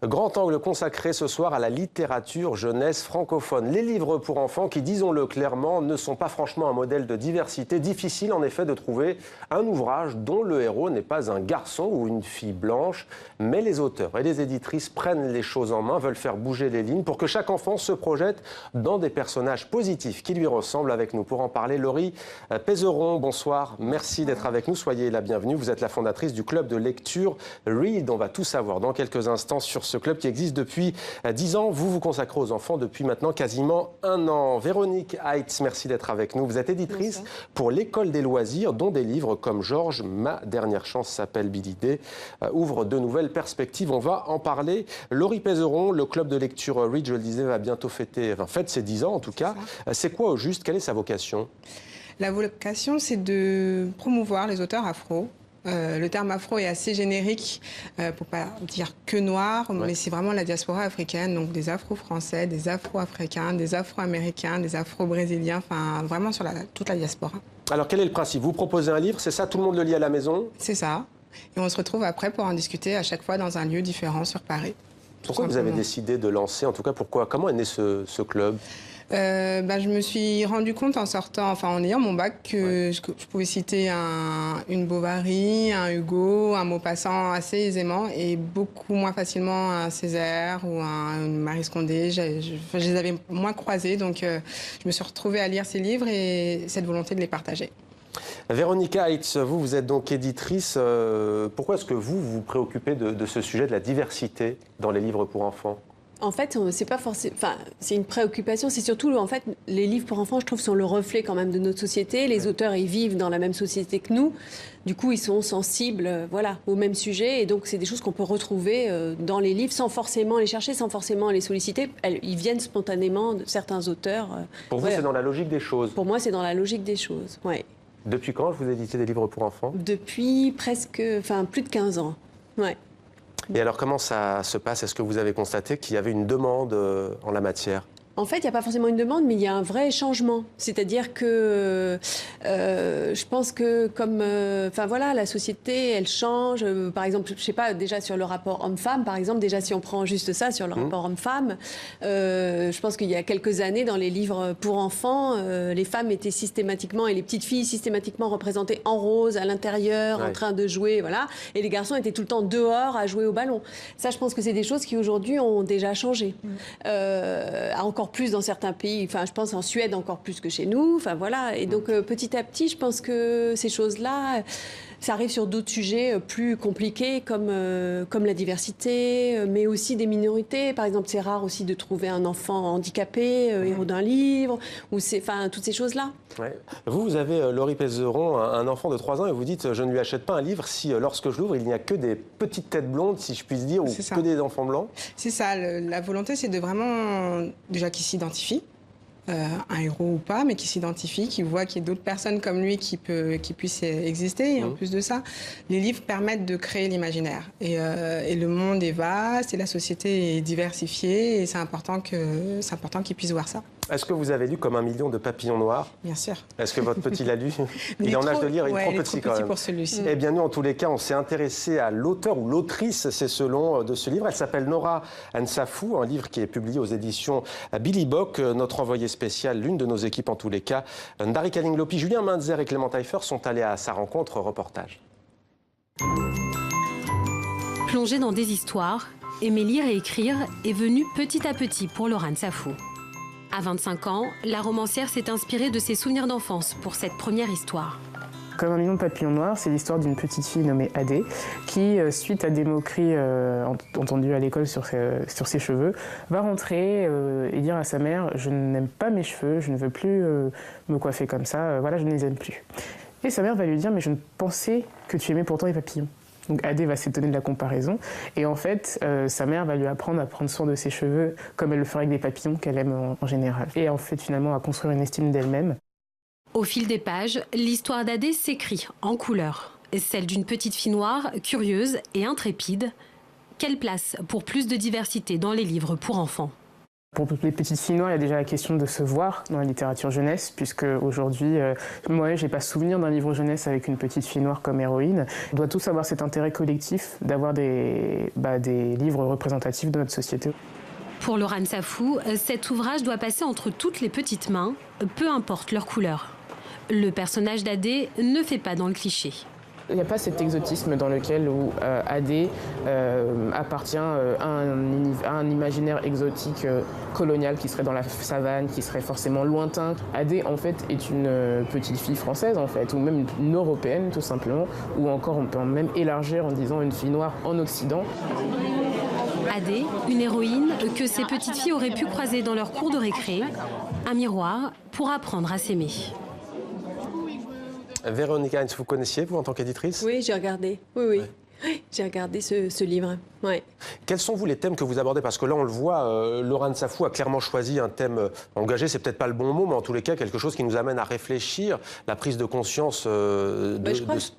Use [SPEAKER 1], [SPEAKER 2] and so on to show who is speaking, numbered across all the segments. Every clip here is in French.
[SPEAKER 1] Grand angle consacré ce soir à la littérature jeunesse francophone. Les livres pour enfants qui, disons-le clairement, ne sont pas franchement un modèle de diversité. Difficile en effet de trouver un ouvrage dont le héros n'est pas un garçon ou une fille blanche. Mais les auteurs et les éditrices prennent les choses en main, veulent faire bouger les lignes pour que chaque enfant se projette dans des personnages positifs qui lui ressemblent. Avec nous pour en parler, Laurie Pézeron, bonsoir. Merci d'être avec nous. Soyez la bienvenue. Vous êtes la fondatrice du club de lecture Read. On va tout savoir dans quelques instants sur ce club qui existe depuis 10 ans. Vous vous consacrez aux enfants depuis maintenant quasiment 1 an. Véronique Heitz, merci d'être avec nous. Vous êtes éditrice pour l'École des loisirs, dont des livres comme Georges, Ma dernière chance s'appelle Bilidé, ouvre de nouvelles perspectives. On va en parler. Laurie Pézeron, le club de lecture Read, je le disais, va bientôt fête ses 10 ans en tout cas. C'est quoi au juste? Quelle est sa vocation?
[SPEAKER 2] La vocation, c'est de promouvoir les auteurs afro. Le terme afro est assez générique, pour pas dire que noir, mais c'est vraiment la diaspora africaine, donc des afro-français, des afro-africains, des afro-américains, des afro-brésiliens, enfin vraiment sur toute la diaspora. Alors quel est le principe? Vous proposez un livre, c'est ça? Tout le monde le lit à la maison? C'est ça. Et on se retrouve après pour en discuter à chaque fois dans un lieu différent sur Paris.
[SPEAKER 1] Pourquoi vous avez décidé de lancer, en tout cas pourquoi? Comment est né ce club?
[SPEAKER 2] Je me suis rendu compte en sortant, en ayant mon bac, que je pouvais citer une Bovary, un Hugo, un Maupassant assez aisément et beaucoup moins facilement un Césaire ou une Maryse Condé. Je les avais moins croisés, donc je me suis retrouvée à lire ces livres et cette volonté de les partager.
[SPEAKER 1] Véronique Heitz, vous êtes donc éditrice. Pourquoi est-ce que vous vous préoccupez de ce sujet de la diversité dans les livres pour enfants?
[SPEAKER 3] En fait, c'est pas forcément. C'est une préoccupation. C'est surtout, en fait, les livres pour enfants, je trouve, sont le reflet quand même de notre société. Les auteurs, ils vivent dans la même société que nous. Du coup, ils sont sensibles, voilà, au même sujet. Et donc, c'est des choses qu'on peut retrouver dans les livres sans forcément les chercher, sans forcément les solliciter. Ils viennent spontanément de certains auteurs.
[SPEAKER 1] Pour vous, c'est dans la logique des choses?
[SPEAKER 3] Pour moi, c'est dans la logique des choses. Ouais.
[SPEAKER 1] Depuis quand vous éditez des livres pour enfants?
[SPEAKER 3] Depuis plus de 15 ans. Ouais.
[SPEAKER 1] Et alors, comment ça se passe? Est-ce que vous avez constaté qu'il y avait une demande en la matière?
[SPEAKER 3] En fait, il n'y a pas forcément une demande, mais il y a un vrai changement. C'est-à-dire que je pense que comme... la société, elle change. Par exemple, je ne sais pas, déjà sur le rapport homme-femme, par exemple, déjà si on prend juste ça, sur le rapport homme-femme, je pense qu'il y a quelques années, dans les livres pour enfants, les femmes étaient systématiquement, et les petites filles systématiquement représentées en rose, à l'intérieur, en train de jouer, voilà. Et les garçons étaient tout le temps dehors à jouer au ballon. Ça, je pense que c'est des choses qui, aujourd'hui, ont déjà changé. Encore plus dans certains pays, je pense en Suède encore plus que chez nous, et donc petit à petit je pense que ces choses-là, ça arrive sur d'autres sujets plus compliqués comme la diversité, mais aussi des minorités. Par exemple, c'est rare aussi de trouver un enfant handicapé, héros d'un livre, ou toutes ces choses-là.
[SPEAKER 1] Ouais. Vous avez, Laurie Pézeron, un enfant de 3 ans et vous dites je ne lui achète pas un livre si lorsque je l'ouvre il n'y a que des petites têtes blondes, si je puis dire, ou que des enfants blancs. C'est ça, la volonté c'est de vraiment, déjà qu'il s'identifie, un héros ou pas, mais qui s'identifie, qui voit qu'il y a d'autres personnes comme lui qui puissent exister. Et en plus de ça, les livres permettent de créer l'imaginaire. Et le monde est vaste, et la société est diversifiée, et c'est important qu'ils puissent voir ça. Est-ce que vous avez lu Comme un million de papillons noirs? Bien sûr. Est-ce que votre petit l'a lu? Il est en âge de lire, il est trop petit quand même. Pour celui-ci. Eh bien nous, en tous les cas, on s'est intéressé à l'auteur ou l'autrice, c'est selon, de ce livre. Elle s'appelle Nora Nsafou, un livre qui est publié aux éditions Billy Bock. Notre envoyé spécial, l'une de nos équipes en tous les cas, Ndari Kalinglopi, Julien Mainzer et Clément Taillefer sont allés à sa rencontre. Reportage.
[SPEAKER 4] Plongée dans des histoires, aimer lire et écrire est venu petit à petit pour Nora Nsafou. À 25 ans, la romancière s'est inspirée de ses souvenirs d'enfance pour cette première histoire.
[SPEAKER 5] Comme un million de papillons noirs, c'est l'histoire d'une petite fille nommée Adé qui, suite à des moqueries entendues à l'école sur ses cheveux, va rentrer et dire à sa mère « Je n'aime pas mes cheveux, je ne veux plus me coiffer comme ça, voilà, je ne les aime plus ». Et sa mère va lui dire « Mais je pensais que tu aimais pourtant les papillons ». Donc Adé va s'étonner de la comparaison et en fait sa mère va lui apprendre à prendre soin de ses cheveux comme elle le ferait avec des papillons qu'elle aime en général. Et en fait finalement à construire une estime d'elle-même.
[SPEAKER 4] Au fil des pages, l'histoire d'Adé s'écrit en couleurs. Celle d'une petite fille noire, curieuse et intrépide. Quelle place pour plus de diversité dans les livres pour enfants?
[SPEAKER 5] Pour les petites filles noires, il y a déjà la question de se voir dans la littérature jeunesse, puisque aujourd'hui, moi, j'ai pas souvenir d'un livre jeunesse avec une petite fille noire comme héroïne. On doit tous avoir cet intérêt collectif d'avoir des livres représentatifs de notre société.
[SPEAKER 4] Pour Laurent Safou, cet ouvrage doit passer entre toutes les petites mains, peu importe leur couleur. Le personnage d'Adé ne fait pas dans le cliché.
[SPEAKER 5] Il n'y a pas cet exotisme dans lequel Adé appartient à un imaginaire exotique colonial qui serait dans la savane, qui serait forcément lointain. Adé, en fait, est une petite fille française, en fait, ou même une européenne, tout simplement, ou encore on peut même élargir en disant une fille noire en Occident.
[SPEAKER 4] Adé, une héroïne que ces petites filles auraient pu croiser dans leur cours de récré, un miroir pour apprendre à s'aimer.
[SPEAKER 1] Véronique Heinz, vous connaissiez, vous, en tant qu'éditrice?
[SPEAKER 3] Oui, j'ai regardé. Oui. Ouais. J'ai regardé ce livre. Ouais.
[SPEAKER 1] Quels sont, vous, les thèmes que vous abordez? Parce que là, on le voit, Laurent Safou a clairement choisi un thème engagé, c'est peut-être pas le bon mot, mais en tous les cas, quelque chose qui nous amène à réfléchir, la prise de conscience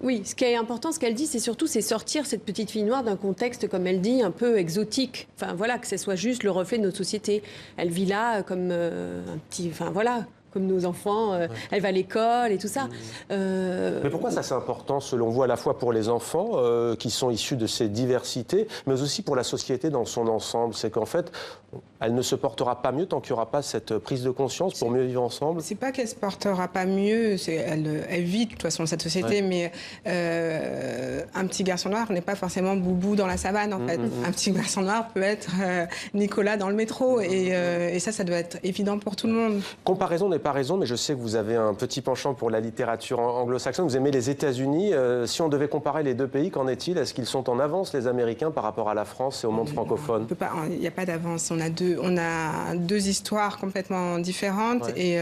[SPEAKER 3] Oui, ce qui est important, ce qu'elle dit, c'est sortir cette petite fille noire d'un contexte, comme elle dit, un peu exotique. Enfin, voilà, que ce soit juste le reflet de notre société. Elle vit là comme un petit... Enfin, voilà, comme nos enfants, elle va à l'école et tout ça.
[SPEAKER 1] Mais pourquoi ça c'est important, selon vous, à la fois pour les enfants qui sont issus de ces diversités, mais aussi pour la société dans son ensemble? C'est qu'en fait, elle ne se portera pas mieux tant qu'il n'y aura pas cette prise de conscience pour mieux vivre ensemble?
[SPEAKER 2] C'est pas qu'elle se portera pas mieux, elle vit de toute façon cette société, mais un petit garçon noir n'est pas forcément Boubou dans la savane, en fait. Un petit garçon noir peut être Nicolas dans le métro, et ça doit être évident pour tout le monde.
[SPEAKER 1] Comparaison n'est pas raison, mais je sais que vous avez un petit penchant pour la littérature anglo-saxonne. Vous aimez les États-Unis. Si on devait comparer les deux pays, qu'en est-il? Est-ce qu'ils sont en avance, les Américains, par rapport à la France et au monde francophone?
[SPEAKER 2] Il n'y a pas d'avance. On a deux histoires complètement différentes, et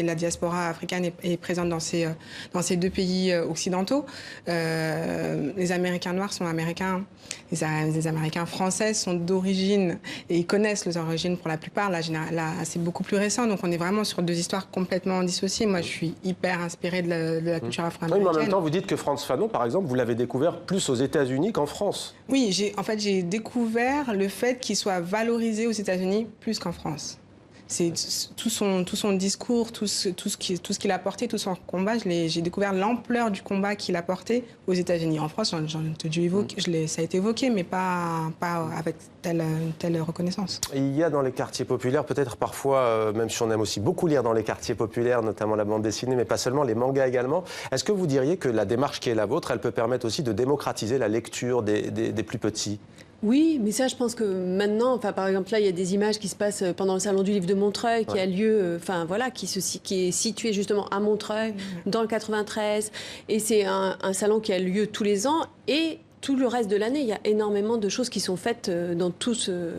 [SPEAKER 2] la diaspora africaine est présente dans ces deux pays occidentaux. Les Américains noirs sont américains. Les Américains français sont d'origine, et ils connaissent leurs origines pour la plupart. Là, c'est beaucoup plus récent, donc on est vraiment sur deux histoires complètement dissociées. Moi, je suis hyper inspirée de la culture afro-américaine.
[SPEAKER 1] Oui, mais en même temps, vous dites que Frantz Fanon, par exemple, vous l'avez découvert plus aux États-Unis qu'en France.
[SPEAKER 2] Oui, j'ai découvert le fait qu'il soit valorisé aux États-Unis plus qu'en France. C'est tout son discours, tout ce qu'il a porté, tout son combat. J'ai découvert l'ampleur du combat qu'il a porté aux États-Unis. En France, ça a été évoqué, mais pas avec telle reconnaissance.
[SPEAKER 1] Il y a dans les quartiers populaires, peut-être parfois, même si on aime aussi beaucoup lire dans les quartiers populaires, notamment la bande dessinée, mais pas seulement, les mangas également. Est-ce que vous diriez que la démarche qui est la vôtre, elle peut permettre aussi de démocratiser la lecture des plus petits?
[SPEAKER 3] Oui, mais ça, je pense que maintenant, par exemple, là, il y a des images qui se passent pendant le Salon du Livre de Montreuil, qui a lieu, qui est situé justement à Montreuil, dans le 93. Et c'est un salon qui a lieu tous les ans. Et tout le reste de l'année, il y a énormément de choses qui sont faites dans tout ce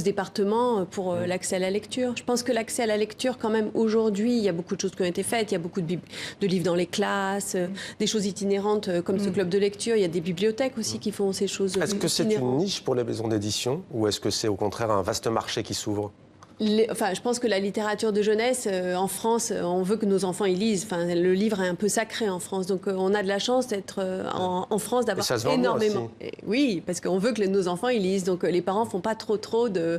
[SPEAKER 3] département pour l'accès à la lecture. Je pense que l'accès à la lecture, quand même, aujourd'hui, il y a beaucoup de choses qui ont été faites. Il y a beaucoup de livres dans les classes, des choses itinérantes comme ce club de lecture. Il y a des bibliothèques aussi qui font ces choses
[SPEAKER 1] itinérantes. Est-ce que c'est une niche pour les maisons d'édition, ou est-ce que c'est au contraire un vaste marché qui s'ouvre?
[SPEAKER 3] Je pense que la littérature de jeunesse, en France, on veut que nos enfants y lisent. Le livre est un peu sacré en France. Donc, on a de la chance d'être en France, d'avoir énormément. Oui, parce qu'on veut que nos enfants y lisent. Donc, les parents font pas trop de...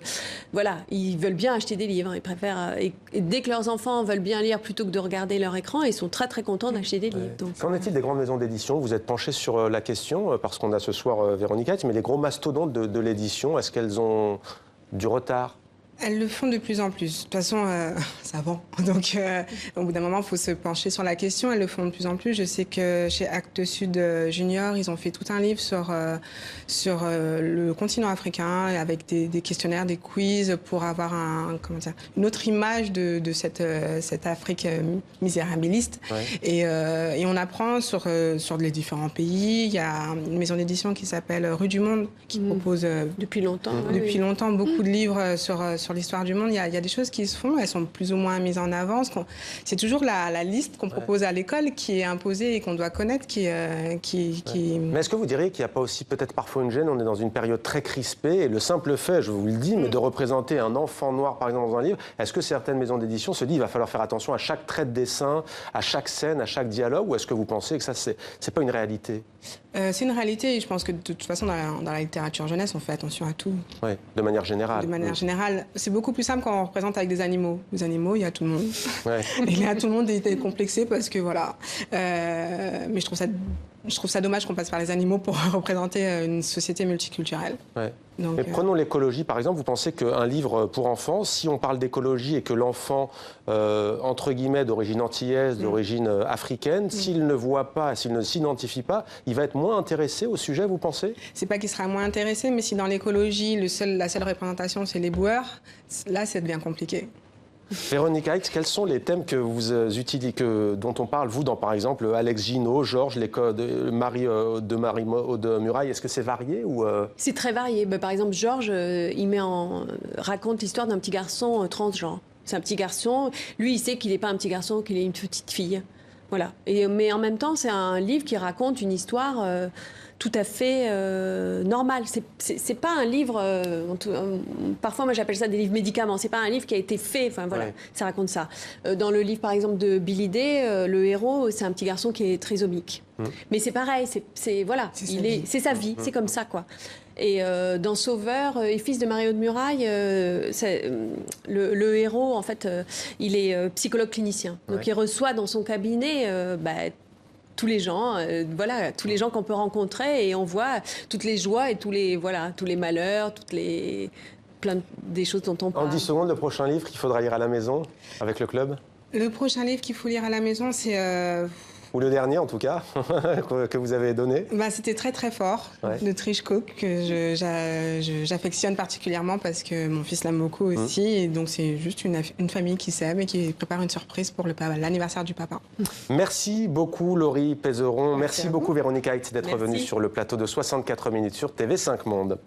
[SPEAKER 3] Voilà, ils veulent bien acheter des livres. Ils préfèrent... Et dès que leurs enfants veulent bien lire plutôt que de regarder leur écran, ils sont très contents d'acheter des livres. Donc,
[SPEAKER 1] qu'en est-il des grandes maisons d'édition? Vous êtes penchée sur la question, parce qu'on a ce soir Véronique Heinz, mais les gros mastodontes de l'édition, est-ce qu'elles ont du retard?
[SPEAKER 2] Elles le font de plus en plus. De toute façon, ça vend. Donc, au bout d'un moment, il faut se pencher sur la question. Elles le font de plus en plus. Je sais que chez Actes Sud Junior, ils ont fait tout un livre sur le continent africain, avec des questionnaires, des quiz, pour avoir une autre image de cette Afrique misérabiliste. Et on apprend sur les différents pays. Il y a une maison d'édition qui s'appelle Rue du Monde, qui propose
[SPEAKER 3] depuis longtemps
[SPEAKER 2] beaucoup de livres sur l'histoire du monde. Il y a des choses qui se font, elles sont plus ou moins mises en avant. C'est toujours la liste qu'on propose à l'école qui est imposée et qu'on doit connaître. Mais
[SPEAKER 1] est-ce que vous diriez qu'il n'y a pas aussi peut-être parfois une gêne? On est dans une période très crispée, et le simple fait, je vous le dis, mais de représenter un enfant noir, par exemple, dans un livre, est-ce que certaines maisons d'édition se disent qu'il va falloir faire attention à chaque trait de dessin, à chaque scène, à chaque dialogue, ou est-ce que vous pensez que ça, c'est pas une réalité?
[SPEAKER 2] C'est une réalité, et je pense que de toute façon, dans la littérature jeunesse, on fait attention à tout.
[SPEAKER 1] Oui, de manière générale.
[SPEAKER 2] De manière générale. c'est beaucoup plus simple quand on représente avec des animaux. Les animaux, il y a tout le monde.
[SPEAKER 1] Ouais.
[SPEAKER 2] Et là, tout le monde est complexé parce que voilà. Mais je trouve ça dommage qu'on passe par les animaux pour représenter une société multiculturelle.
[SPEAKER 1] Ouais.
[SPEAKER 2] Donc,
[SPEAKER 1] Mais prenons l'écologie, par exemple. Vous pensez qu'un livre pour enfants, si on parle d'écologie et que l'enfant, entre guillemets, d'origine antillaise, d'origine africaine, s'il ne voit pas, s'il ne s'identifie pas, il va être moins intéressé au sujet, vous pensez?
[SPEAKER 2] c'est pas qu'il sera moins intéressé, mais si dans l'écologie, la seule représentation, c'est les boueurs, là, ça devient compliqué.
[SPEAKER 1] Véronique Height, quels sont les thèmes que vous utilisez, dont on parle, vous, dans par exemple Alex Gino, Georges, Marie de Muraille? Est-ce que c'est varié ou
[SPEAKER 3] C'est très varié. Par exemple, Georges, raconte l'histoire d'un petit garçon transgenre. C'est un petit garçon. Lui, il sait qu'il n'est pas un petit garçon, qu'il est une petite fille. Voilà. Mais en même temps, c'est un livre qui raconte une histoire tout à fait normale. C'est pas un livre. Parfois, moi, j'appelle ça des livres médicaments. C'est pas un livre qui a été fait. Enfin voilà, ça raconte ça. Dans le livre, par exemple, de Billy Day, le héros, c'est un petit garçon qui est trisomique. Mais c'est pareil. Voilà. C'est sa vie. C'est comme ça, quoi. Et dans Sauveur et fils de Marie de Muraille, le héros, en fait, il est psychologue clinicien. Donc il reçoit dans son cabinet tous les gens, tous les gens qu'on peut rencontrer, et on voit toutes les joies et tous les malheurs, des choses dont on parle.
[SPEAKER 1] En 10 secondes, le prochain livre qu'il faudra lire à la maison avec le club?
[SPEAKER 2] Le prochain livre qu'il faut lire à la maison, c'est...
[SPEAKER 1] Ou le dernier, en tout cas, que vous avez donné?
[SPEAKER 2] C'était très très fort, de Trish-Cook, que j'affectionne particulièrement parce que mon fils l'aime beaucoup aussi. Et donc c'est juste une famille qui s'aime et qui prépare une surprise pour l'anniversaire du papa.
[SPEAKER 1] Merci beaucoup Laurie Pézeron. Merci beaucoup Véronique Height d'être venue sur le plateau de 64 minutes sur TV5 Monde.